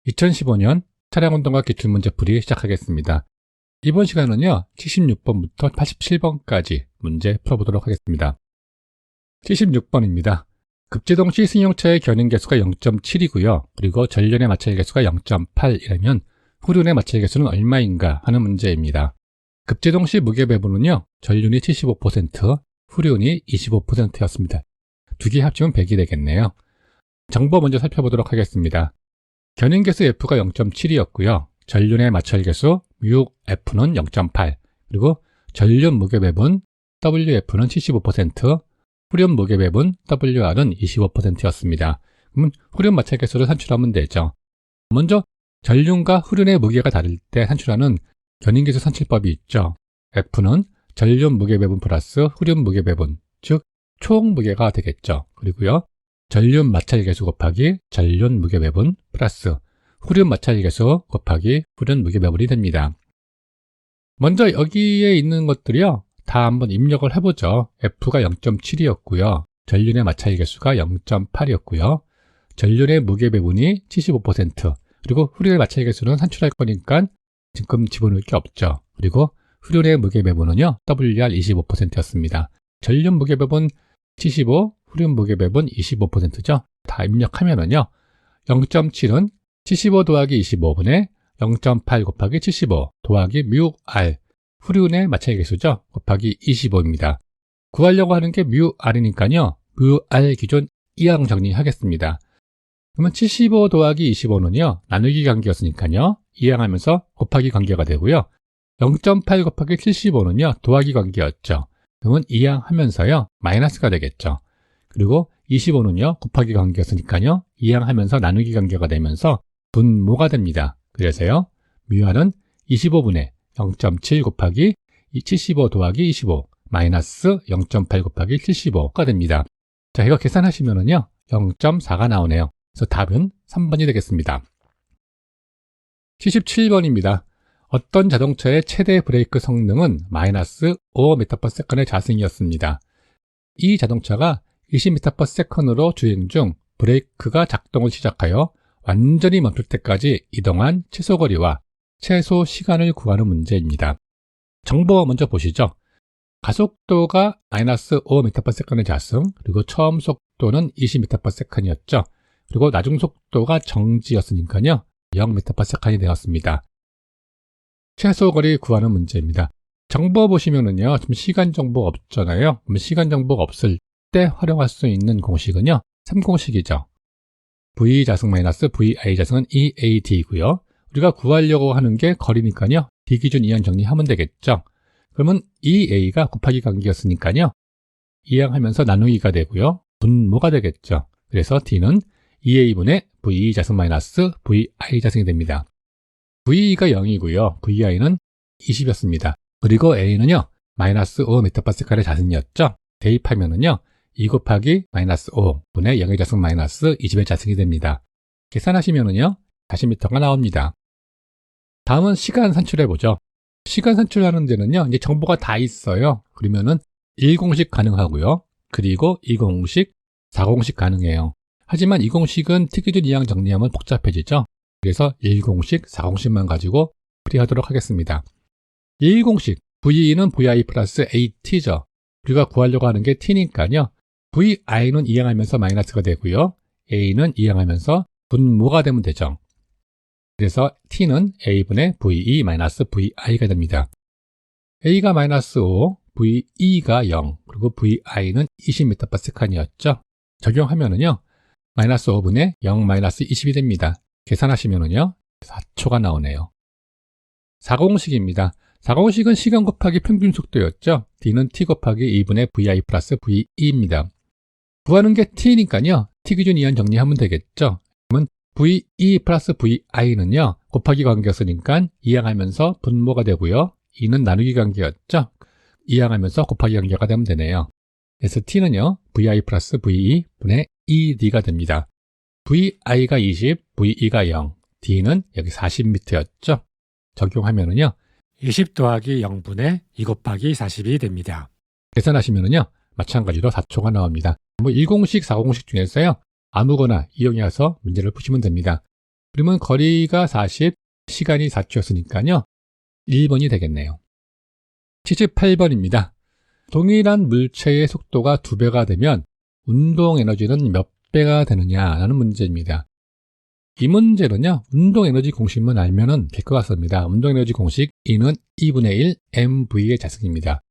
2015년 차량운동과 기출문제풀이 시작하겠습니다. 이번 시간은요 76번부터 87번까지 문제 풀어보도록 하겠습니다. 76번입니다. 급제동시 승용차의 견인계수가 0.7이고요. 그리고 전륜의 마찰 계수가 0.8이라면 후륜의 마찰 계수는 얼마인가 하는 문제입니다. 급제동시 무게배분은요 전륜이 75%, 후륜이 25%였습니다. 두 개 합치면 100이 되겠네요. 정보 먼저 살펴보도록 하겠습니다. 견인계수 F가 0.7이었고요. 전륜의 마찰계수 F는 0.8, 그리고 전륜 무게배분 WF는 75%, 후륜 무게배분 WR은 25%였습니다. 그러면 후륜 마찰계수를 산출하면 되죠. 먼저 전륜과 후륜의 무게가 다를 때 산출하는 견인계수 산출법이 있죠. F는 전륜 무게배분 플러스 후륜 무게배분, 즉 총 무게가 되겠죠. 그리고요 전륜 마찰계수 곱하기 전륜 무게배분 플러스 후륜 마찰계수 곱하기 후륜 무게배분이 됩니다. 먼저 여기에 있는 것들이요 다 한번 입력을 해보죠. F가 0.7이었고요. 전륜의 마찰계수가 0.8이었고요. 전륜의 무게배분이 75%, 그리고 후륜의 마찰계수는 산출할 거니까 지금 집어넣을 게 없죠. 그리고 후륜의 무게배분은요 WR 25%였습니다. 전륜 무게배분 75, 후륜 무게배분 25%죠. 다 입력하면은요 0.7은 75 더하기 25분의 0.8 곱하기 75 더하기 μr, 후륜의 마찰계수죠. 곱하기 25입니다. 구하려고 하는 게 μr이니까요. μr 기준 이항 정리하겠습니다. 그러면 75 더하기 25는요. 나누기 관계였으니까요. 이항하면서 곱하기 관계가 되고요. 0.8 곱하기 75는요. 더하기 관계였죠. 그러면 이항하면서요. 마이너스가 되겠죠. 그리고 25는요. 곱하기 관계였으니까요. 이항하면서 나누기 관계가 되면서 분모가 됩니다. 그래서요. μr은 25분의 0.7 곱하기 75 더하기 25 마이너스 0.8 곱하기 75가 됩니다. 자, 이거 계산하시면은요 0.4가 나오네요. 그래서 답은 3번이 되겠습니다. 77번입니다. 어떤 자동차의 최대 브레이크 성능은 마이너스 5m/s의 자승이었습니다. 이 자동차가 20m/s로 주행 중 브레이크가 작동을 시작하여 완전히 멈출 때까지 이동한 최소 거리와 최소 시간을 구하는 문제입니다. 정보 먼저 보시죠. 가속도가 마이너스 5m/s의 자승, 그리고 처음 속도는 20m/s이었죠. 그리고 나중 속도가 정지였으니까요 0m/s이 되었습니다. 최소 거리 구하는 문제입니다. 정보 보시면은요 지금 시간 정보 없잖아요. 그럼 시간 정보가 없을 때 활용할 수 있는 공식은요 3공식이죠. V 자승 마이너스 VI 자승은 EAD이고요. 우리가 구하려고 하는 게 거리니까요. D 기준 이항 정리하면 되겠죠. 그러면 EA가 곱하기 관계였으니까요. 이항하면서 나누기가 되고요. 분모가 되겠죠. 그래서 D는 EA분의 V 자승 마이너스 VI 자승이 됩니다. V가 0이고요. VI는 20이었습니다. 그리고 A는요. 마이너스 5m/s의 자승이었죠. 대입하면은요. 2 곱하기 마이너스 5분의 0의 자승 마이너스 20의 자승이 됩니다. 계산하시면은요. 40m가 나옵니다. 다음은 시간 산출해보죠. 시간 산출하는 데는요. 이제 정보가 다 있어요. 그러면은 1공식 가능하고요. 그리고 2공식, 4공식 가능해요. 하지만 2공식은 T기준 이항 정리하면 복잡해지죠. 그래서 1공식, 4공식만 가지고 풀이하도록 하겠습니다. 1공식, VE는 VI 플러스 AT죠. 우리가 구하려고 하는 게 T니까요. VI는 이항하면서 마이너스가 되고요. A는 이항하면서 분모가 되면 되죠. 그래서 T는 A분의 VE 마이너스 VI가 됩니다. A가 마이너스 5, VE가 0, 그리고 VI는 20m/s이었죠. 적용하면은요. 마이너스 5분의 0 마이너스 20이 됩니다. 계산하시면은요. 4초가 나오네요. 4공식입니다. 4공식은 시간 곱하기 평균 속도였죠. D는 T 곱하기 2분의 VI 플러스 VE입니다. 구하는 게 T니까요. T 기준 이항 정리하면 되겠죠. 그러면 VE 플러스 VI는요. 곱하기 관계였으니까 이항하면서 분모가 되고요. E는 나누기 관계였죠. 이항하면서 곱하기 관계가 되면 되네요. 그래서 T는요. VI 플러스 VE 분의 ED가 됩니다. VI가 20, VE가 0, D는 여기 40m였죠. 적용하면은요. 20 더하기 0분의 2 곱하기 40이 됩니다. 계산하시면은요. 마찬가지로 4초가 나옵니다. 1공식, 4공식 중에서요. 아무거나 이용해서 문제를 푸시면 됩니다. 그러면 거리가 40, 시간이 4초였으니까요. 1번이 되겠네요. 78번입니다. 동일한 물체의 속도가 2배가 되면 운동 에너지는 몇 배가 되느냐라는 문제입니다. 이 문제는요, 운동 에너지 공식만 알면 될 것 같습니다. 운동 에너지 공식 E는 2분의 1 mv의 자승입니다.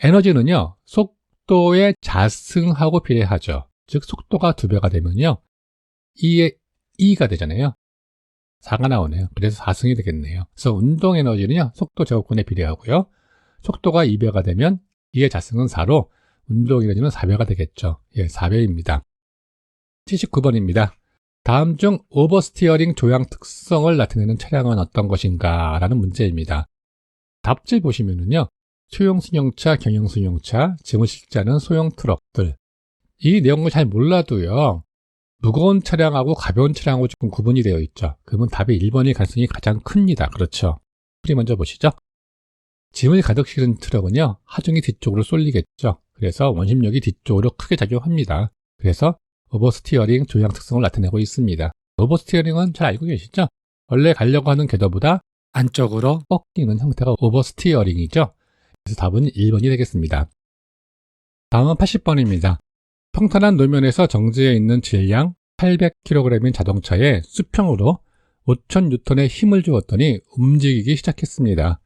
에너지는요, 속도의 자승하고 비례하죠. 즉 속도가 2배가 되면요, 2의 2가 되잖아요. 4가 나오네요. 그래서 4승이 되겠네요. 그래서 운동 에너지는요, 속도 제곱근에 비례하고요. 속도가 2배가 되면 2의 자승은 4로 운동 에너지는 4배가 되겠죠. 예, 4배입니다. 79번입니다. 다음 중 오버스티어링 조향 특성을 나타내는 차량은 어떤 것인가? 라는 문제입니다. 답지 보시면은요, 소형 승용차, 경영 승용차, 짐을 실자는 소형 트럭들. 이 내용을 잘 몰라도요, 무거운 차량하고 가벼운 차량하고 조금 구분이 되어 있죠. 그러면 답이 1번일 가능성이 가장 큽니다. 그렇죠. 풀이 먼저 보시죠. 짐을 가득 실은 트럭은요, 하중이 뒤쪽으로 쏠리겠죠. 그래서 원심력이 뒤쪽으로 크게 작용합니다. 그래서 오버스티어링 조향 특성을 나타내고 있습니다. 오버스티어링은 잘 알고 계시죠? 원래 가려고 하는 궤도보다 안쪽으로 꺾이는 형태가 오버스티어링이죠. 그래서 답은 1번이 되겠습니다. 다음은 80번입니다. 평탄한 노면에서 정지해 있는 질량 800kg인 자동차에 수평으로 5000N의 힘을 주었더니 움직이기 시작했습니다.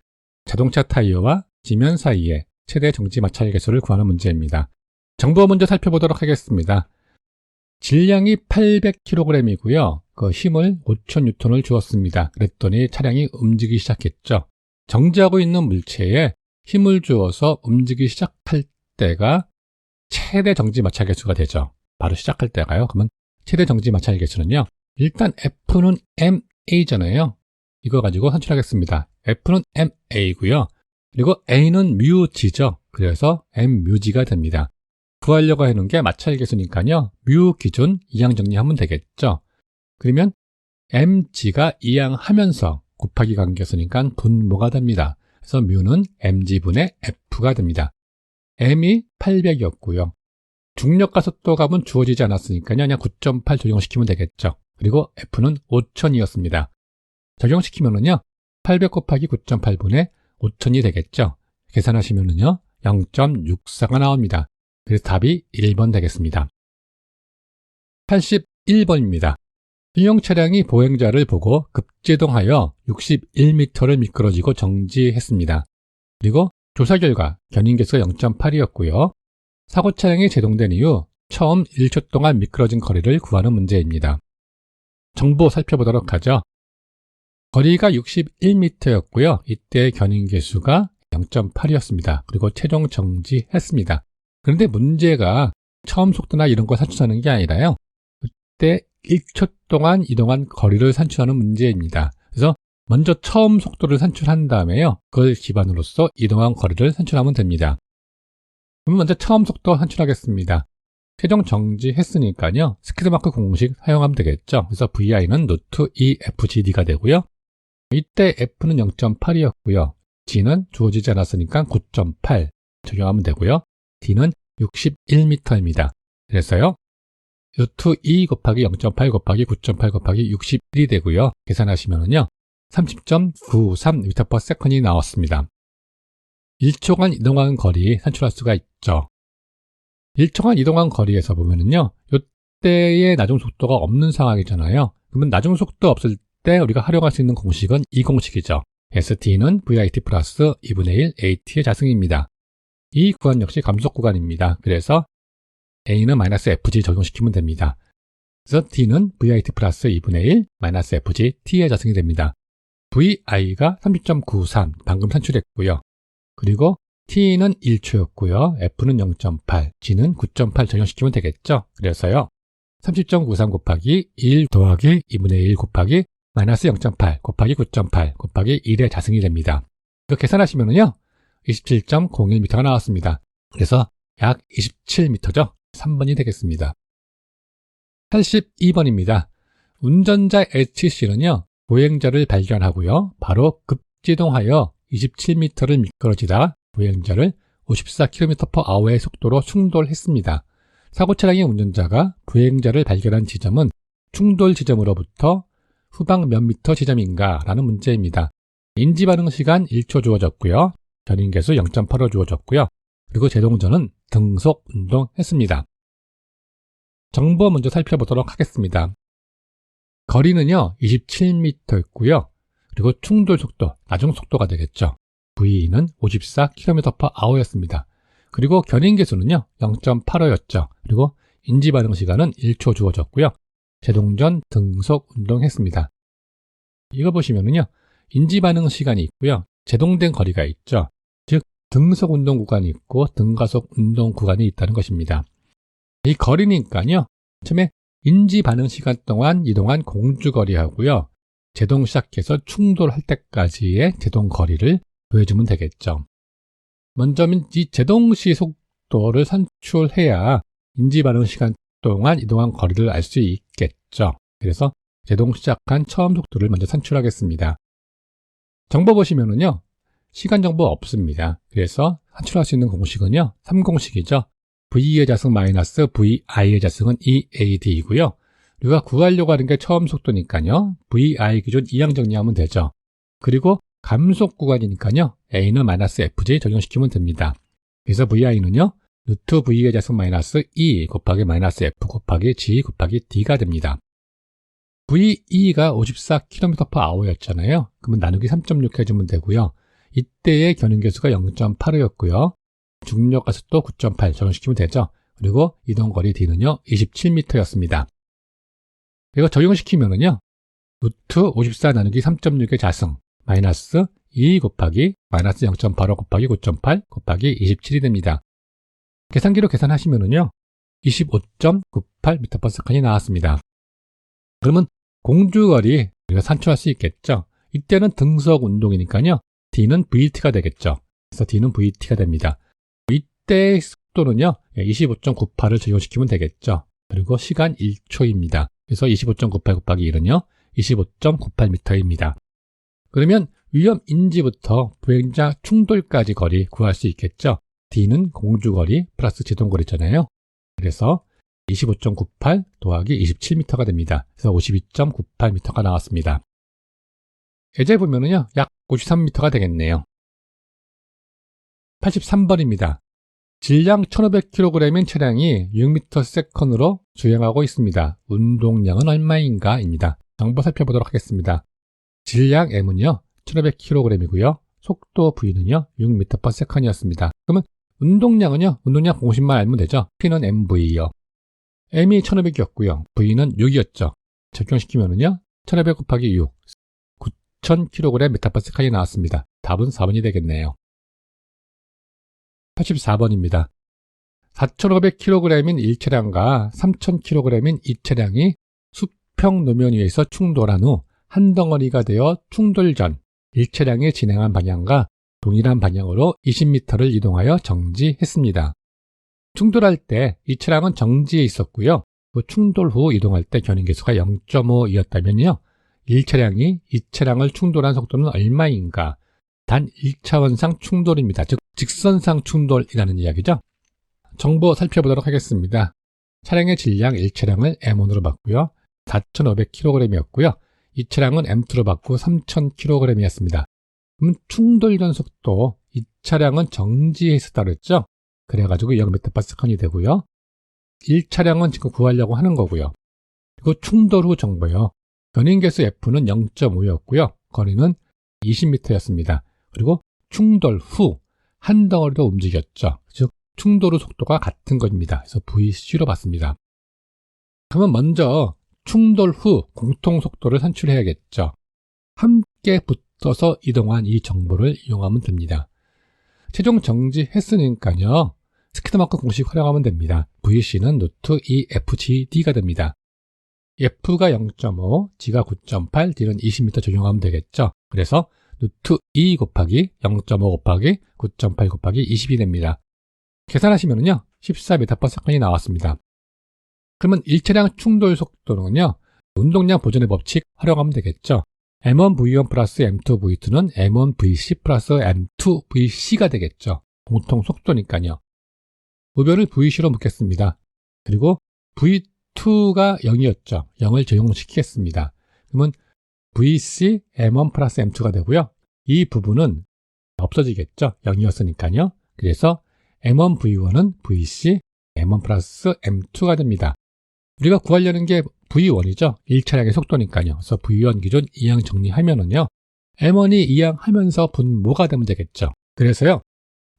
자동차 타이어와 지면 사이에 최대 정지 마찰 계수를 구하는 문제입니다. 정보 먼저 살펴보도록 하겠습니다. 질량이 800kg이고요. 그 힘을 5000N을 주었습니다. 그랬더니 차량이 움직이기 시작했죠. 정지하고 있는 물체에 힘을 주어서 움직이기 시작할 때가 최대 정지 마찰 계수가 되죠. 바로 시작할 때가요. 그러면 최대 정지 마찰 계수는요. 일단 F는 ma잖아요. 이거 가지고 산출하겠습니다. F는 ma고요. 그리고 A는 뮤g죠. 그래서 m뮤g가 됩니다. 구하려고 하는 게 마찰 계수니까요. 뮤 기준 이항 정리하면 되겠죠. 그러면 mg가 이항하면서 곱하기 관계수니까 분모가 됩니다. 그래서 뮤는 mg분의 f가 됩니다. m이 800이었고요. 중력과 속도값은 주어지지 않았으니까요. 그냥 9.8 적용시키면 되겠죠. 그리고 f는 5000이었습니다. 적용시키면은요. 800 곱하기 9.8분의 5000이 되겠죠. 계산하시면은요. 0.64가 나옵니다. 그래서 답이 1번 되겠습니다. 81번입니다. 승용 차량이 보행자를 보고 급제동하여 61m를 미끄러지고 정지했습니다. 그리고 조사 결과 견인계수가 0.8이었고요. 사고 차량이 제동된 이후 처음 1초 동안 미끄러진 거리를 구하는 문제입니다. 정보 살펴보도록 하죠. 거리가 61m였고요. 이때 견인계수가 0.8이었습니다. 그리고 최종 정지했습니다. 그런데 문제가 처음 속도나 이런 거 산출하는 게 아니라요. 그때 1초 동안 이동한 거리를 산출하는 문제입니다. 그래서 먼저 처음 속도를 산출한 다음에요. 그걸 기반으로서 이동한 거리를 산출하면 됩니다. 그럼 먼저 처음 속도 산출하겠습니다. 최종 정지했으니까요. 스키드마크 공식 사용하면 되겠죠. 그래서 VI는 노트 EFGD가 되고요. 이때 F는 0.8이었고요. G는 주어지지 않았으니까 9.8 적용하면 되고요. D는 61m입니다. 그래서요. 루트 2 곱하기 0.8 곱하기 9.8 곱하기 61이 되고요. 계산하시면은요. 30.93m/s이 나왔습니다. 1초간 이동한 거리 산출할 수가 있죠. 1초간 이동한 거리에서 보면은요. 이때의 나중 속도가 없는 상황이잖아요. 그러면 나중 속도 없을 때 우리가 활용할 수 있는 공식은 이 공식이죠. ST는 VIT 플러스 2분의 1 AT의 자승입니다. 이 구간 역시 감속 구간입니다. 그래서 A는 마이너스 FG 적용시키면 됩니다. 그래서 D는 VIT 플러스 2분의 1 마이너스 FG T의 자승이 됩니다. VI가 30.93 방금 산출했고요. 그리고 T는 1초였고요. F는 0.8, G는 9.8 적용시키면 되겠죠. 그래서요. 30.93 곱하기 1 더하기 2분의 1 곱하기 마이너스 0.8 곱하기 9.8 곱하기 1의 자승이 됩니다. 이거 계산하시면은요. 27.01m가 나왔습니다. 그래서 약 27m죠. 3번이 되겠습니다. 82번입니다. 운전자 HC는요. 보행자를 발견하고요. 바로 급제동하여 27m를 미끄러지다 보행자를 54km/h의 속도로 충돌했습니다. 사고 차량의 운전자가 보행자를 발견한 지점은 충돌 지점으로부터 후방 몇 미터 지점인가 라는 문제입니다. 인지반응 시간 1초 주어졌고요. 견인계수 0.85 주어졌고요. 그리고 제동전은 등속 운동했습니다. 정보 먼저 살펴보도록 하겠습니다. 거리는요 27m였고요. 그리고 충돌 속도, 나중 속도가 되겠죠. V는 54km/h였습니다. 그리고 견인계수는요 0.85였죠. 그리고 인지반응 시간은 1초 주어졌고요. 제동전 등속 운동했습니다. 이거 보시면은요 인지반응 시간이 있고요. 제동된 거리가 있죠. 즉 등속 운동 구간이 있고 등가속 운동 구간이 있다는 것입니다. 이 거리니까요. 처음에 인지 반응 시간 동안 이동한 공주거리하고요. 제동 시작해서 충돌할 때까지의 제동 거리를 더해주면 되겠죠. 먼저 이 제동 시 속도를 산출해야 인지 반응 시간 동안 이동한 거리를 알 수 있겠죠. 그래서 제동 시작한 처음 속도를 먼저 산출하겠습니다. 정보 보시면은요. 시간 정보 없습니다. 그래서 산출할 수 있는 공식은요. 3공식이죠. V의 자승 마이너스 VI의 자승은 EAD이고요. 우리가 구하려고 하는 게 처음 속도니까요. VI 기준 이항 정리하면 되죠. 그리고 감속 구간이니까요. A는 마이너스 FJ 적용시키면 됩니다. 그래서 VI는요. 루트 V의 자승 마이너스 E 곱하기 마이너스 F 곱하기 G 곱하기 D가 됩니다. VE가 54km/h였잖아요. 그러면 나누기 3.6 해주면 되고요. 이때의 견인계수가 0.85였고요. 중력 가속도 9.8 적용시키면 되죠. 그리고 이동거리 D는요 27m였습니다. 이거 적용시키면은요 루트 54 나누기 3.6의 자승 마이너스 2 곱하기 마이너스 0.85 곱하기 9.8 곱하기 27이 됩니다. 계산기로 계산하시면은요 25.98m/s이 나왔습니다. 그러면 공주거리 우리가 산출할 수 있겠죠. 이때는 등속 운동이니까요 D는 VT가 되겠죠. 그래서 D는 VT가 됩니다. 이때의 속도는요 25.98을 적용시키면 되겠죠. 그리고 시간 1초입니다. 그래서 25.98 곱하기 1은요 25.98m입니다. 그러면 위험 인지부터 보행자 충돌까지 거리 구할 수 있겠죠. D는 공주거리 플러스 제동거리잖아요. 그래서 25.98 더하기 27m가 됩니다. 그래서 52.98m가 나왔습니다. 예제 보면은요 약 53m가 되겠네요. 83번입니다. 질량 1500kg인 차량이 6m/s으로 주행하고 있습니다. 운동량은 얼마인가? 입니다. 정보 살펴보도록 하겠습니다. 질량 M은요 1500kg이고요. 속도 V는요 6m/s이었습니다. 그러면 운동량은요 운동량 공식만 알면 되죠. P는 MV요. M이 1500이었고요. V는 6이었죠. 적용시키면은요 1500 곱하기 6 9000kg/s이 나왔습니다. 답은 4번이 되겠네요. 84번입니다. 4500kg인 1차량과 3000kg인 2차량이 수평 노면 위에서 충돌한 후 한 덩어리가 되어 충돌 전 1차량이 진행한 방향과 동일한 방향으로 20m를 이동하여 정지했습니다. 충돌할 때 2차량은 정지해 있었고요. 충돌 후 이동할 때 견인계수가 0.5이었다면요. 1차량이 2차량을 충돌한 속도는 얼마인가? 단 1차원상 충돌입니다. 즉 직선상 충돌이라는 이야기죠. 정보 살펴보도록 하겠습니다. 차량의 질량 1차량을 M1으로 봤고요. 4500kg이었고요. 2차량은 M2로 받고 3000kg이었습니다. 그럼 충돌 전 속도 2차량은 정지해 있었다고 했죠? 그래가지고 0m/s이 되고요. 1차량은 지금 구하려고 하는 거고요. 그리고 충돌 후 정보요. 견인계수 F는 0.5였고요. 거리는 20m였습니다. 그리고 충돌 후 한 덩어리로 움직였죠. 즉 충돌 후 속도가 같은 것입니다. 그래서 VC로 봤습니다. 그러면 먼저 충돌 후 공통 속도를 산출해야겠죠. 함께 붙어서 이동한 이 정보를 이용하면 됩니다. 최종 정지했으니까요. 스키드마크 공식 활용하면 됩니다. VC는 루트 EFGD가 됩니다. F가 0.5, G가 9.8, D는 20m 적용하면 되겠죠. 그래서 루트 2 곱하기 0.5 곱하기 9.8 곱하기 20이 됩니다. 계산하시면요 14m/s이 나왔습니다. 그러면 1차량 충돌 속도는요 운동량 보존의 법칙 활용하면 되겠죠. M1V1 플러스 M2V2는 M1VC 플러스 M2VC가 되겠죠. 공통 속도니까요. 우변을 VC로 묻겠습니다. 그리고 V2가 0이었죠. 0을 적용시키겠습니다. 그러면 VC M1 플러스 M2가 되고요. 이 부분은 없어지겠죠. 0이었으니까요. 그래서 M1 V1은 VC M1 플러스 M2가 됩니다. 우리가 구하려는 게 V1이죠. 1차량의 속도니까요. 그래서 V1 기준 이항 정리하면은요. M1이 이항하면서 분모가 되면 되겠죠. 그래서요.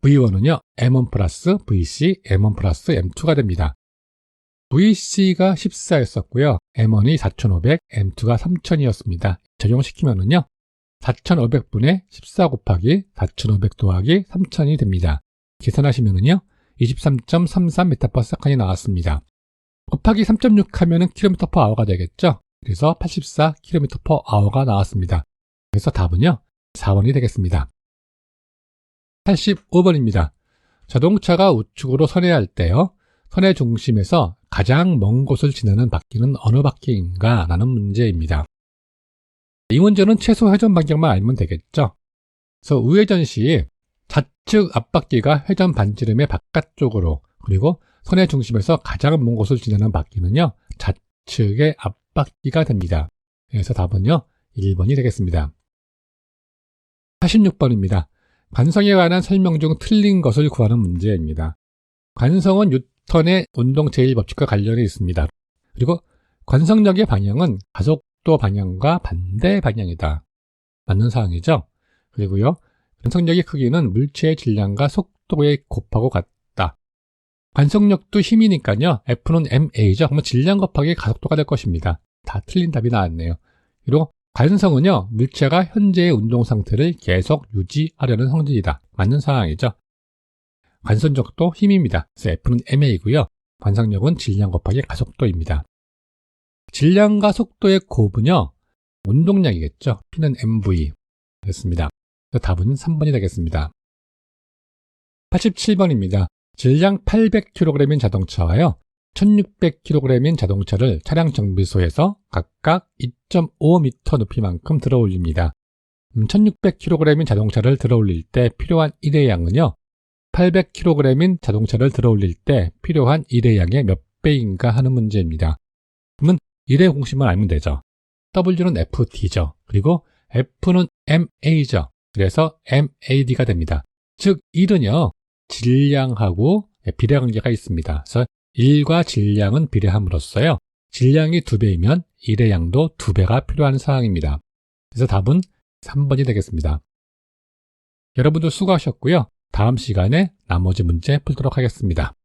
V1은요. M1 플러스 VC M1 플러스 M2가 됩니다. VC가 14였었고요. M1이 4,500, M2가 3,000이었습니다. 적용시키면은요. 4,500분의 14 곱하기 4,500 더하기 3,000이 됩니다. 계산하시면은요. 23.33m/s이 나왔습니다. 곱하기 3.6 하면은 km/h가 되겠죠. 그래서 84 km/h가 나왔습니다. 그래서 답은요. 4번이 되겠습니다. 85번입니다. 자동차가 우측으로 선회할 때요. 선회 중심에서 가장 먼 곳을 지나는 바퀴는 어느 바퀴인가? 라는 문제입니다. 이 문제는 최소 회전 반경만 알면 되겠죠. 그래서 우회전 시 좌측 앞바퀴가 회전 반지름의 바깥쪽으로, 그리고 선의 중심에서 가장 먼 곳을 지나는 바퀴는요. 좌측의 앞바퀴가 됩니다. 그래서 답은요. 1번이 되겠습니다. 86번입니다. 관성에 관한 설명 중 틀린 것을 구하는 문제입니다. 관성은 뉴턴의 운동 제1법칙과 관련이 있습니다. 그리고 관성력의 방향은 가속도 방향과 반대 방향이다. 맞는 사항이죠. 그리고요. 관성력의 크기는 물체의 질량과 속도에 곱하고 같다. 관성력도 힘이니까요. F는 ma죠. 그러면 질량 곱하기 가속도가 될 것입니다. 다 틀린 답이 나왔네요. 그리고 관성은요. 물체가 현재의 운동 상태를 계속 유지하려는 성질이다. 맞는 상황이죠. 관성력도 힘입니다. 그래서 F는 ma고요. 관성력은 질량 곱하기 가속도입니다. 질량과 속도의 곱은요. 운동량이겠죠. P는 mv. 됐습니다. 답은 3번이 되겠습니다. 87번입니다. 질량 800kg인 자동차와요. 1600kg인 자동차를 차량 정비소에서 각각 2.5m 높이만큼 들어 올립니다. 1600kg인 자동차를 들어 올릴 때 필요한 일의 양은요. 800kg인 자동차를 들어 올릴 때 필요한 일의 양의 몇 배인가 하는 문제입니다. 그러면 일의 공식만 알면 되죠. W는 FT죠. 그리고 F는 MA죠. 그래서 MAD가 됩니다. 즉, 1은요. 질량하고 비례관계가 있습니다. 그래서 1과 질량은 비례함으로써요. 질량이 2배이면 1의 양도 2배가 필요한 상황입니다. 그래서 답은 3번이 되겠습니다. 여러분들 수고하셨고요. 다음 시간에 나머지 문제 풀도록 하겠습니다.